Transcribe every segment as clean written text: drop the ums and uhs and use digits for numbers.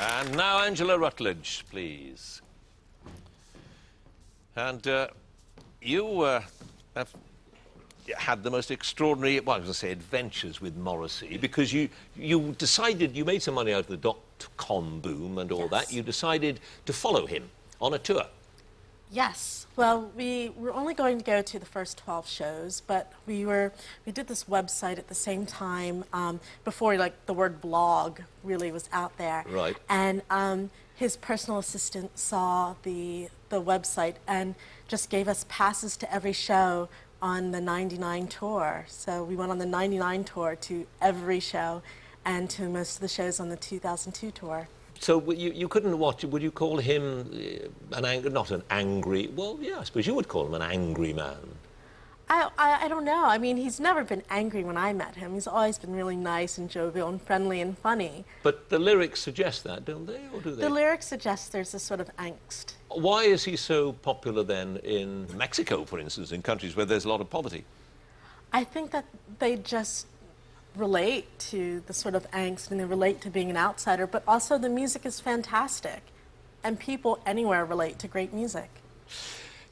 And now Angela Rutledge, please. And you have had the most extraordinary, well, I was going to say adventures with Morrissey, because you decided, you made some money out of the dot-com boom and all that. You decided to follow him on a tour. Yes. Well, we were only going to go to the first 12 shows, but we did this website at the same time before, like, the word blog really was out there. Right. And his personal assistant saw the website and just gave us passes to every show on the 99 tour. So we went on the 99 tour to every show and to most of the shows on the 2002 tour. So you couldn't watch, would you call him not an angry, well, yeah, I suppose you would call him an angry man. I don't know. I mean, he's never been angry when I met him. He's always been really nice and jovial and friendly and funny. But the lyrics suggest that, don't they, or do they? The lyrics suggest there's a sort of angst. Why is he so popular then in Mexico, for instance, in countries where there's a lot of poverty? I think that they just relate to the sort of angst and they relate to being an outsider, but also the music is fantastic and people anywhere relate to great music.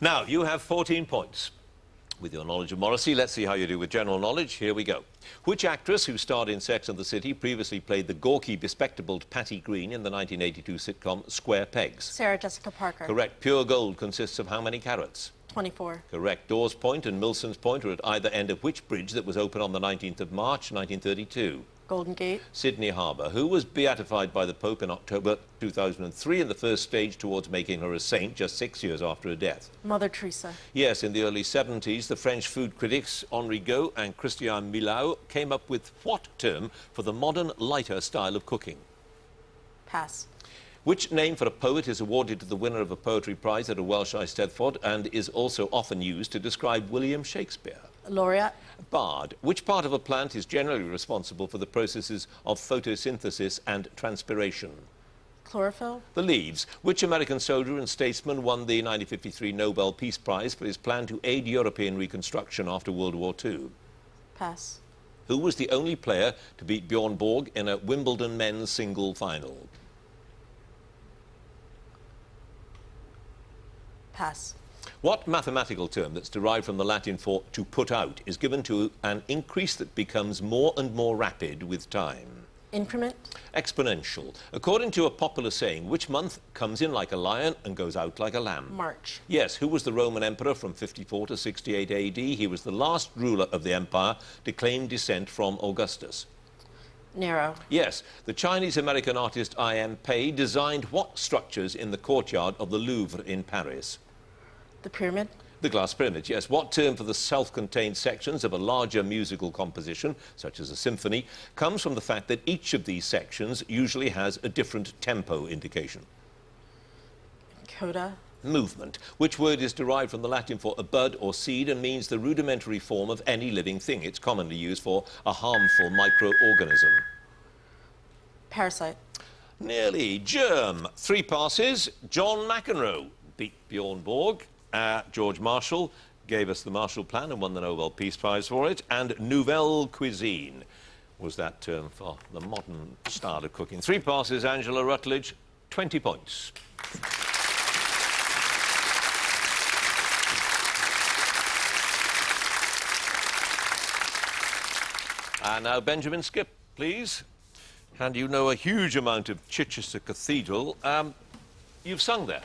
Now, you have 14 points. With your knowledge of Morrissey, let's see how you do with general knowledge. Here we go. Which actress who starred in Sex and the City previously played the gawky, bespectacled Patty Green in the 1982 sitcom Square Pegs? Sarah Jessica Parker. Correct. Pure gold consists of how many carats? 24. Correct. Dawes Point and Milson's Point are at either end of which bridge that was opened on the 19th of March, 1932? Golden Gate. Sydney Harbour. Who was beatified by the Pope in October 2003 in the first stage towards making her a saint just 6 years after her death? Mother Teresa. Yes, in the early 70s, the French food critics Henri Gaud and Christian Millau came up with what term for the modern, lighter style of cooking? Pass. Which name for a poet is awarded to the winner of a poetry prize at a Welsh Eisteddfod and is also often used to describe William Shakespeare? Laureate. Bard. Which part of a plant is generally responsible for the processes of photosynthesis and transpiration? Chlorophyll. The leaves. Which American soldier and statesman won the 1953 Nobel Peace Prize for his plan to aid European reconstruction after World War II? Pass. Who was the only player to beat Bjorn Borg in a Wimbledon men's single final? Pass. What mathematical term that's derived from the Latin for to put out is given to an increase that becomes more and more rapid with time? Increment. Exponential. According to a popular saying, which month comes in like a lion and goes out like a lamb? March. Yes. Who was the Roman emperor from 54 to 68 AD? He was the last ruler of the empire to claim descent from Augustus. Nero. Yes. The Chinese-American artist I.M. Pei designed what structures in the courtyard of the Louvre in Paris? The pyramid. The glass pyramid, yes. What term for the self-contained sections of a larger musical composition, such as a symphony, comes from the fact that each of these sections usually has a different tempo indication? Coda. Movement. Which word is derived from the Latin for a bud or seed and means the rudimentary form of any living thing? It's commonly used for a harmful microorganism. Parasite. Nearly. Germ. 3 passes. John McEnroe beat Bjorn Borg. George Marshall gave us the Marshall Plan and won the Nobel Peace Prize for it. And Nouvelle Cuisine was that term for the modern style of cooking. 3 passes, Angela Rutledge, 20 points. And now Benjamin Skip, please. And you know a huge amount of Chichester Cathedral. You've sung there.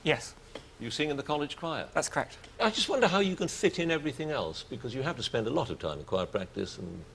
Yes. You sing in the college choir? That's correct. I just wonder how you can fit in everything else, because you have to spend a lot of time in choir practice and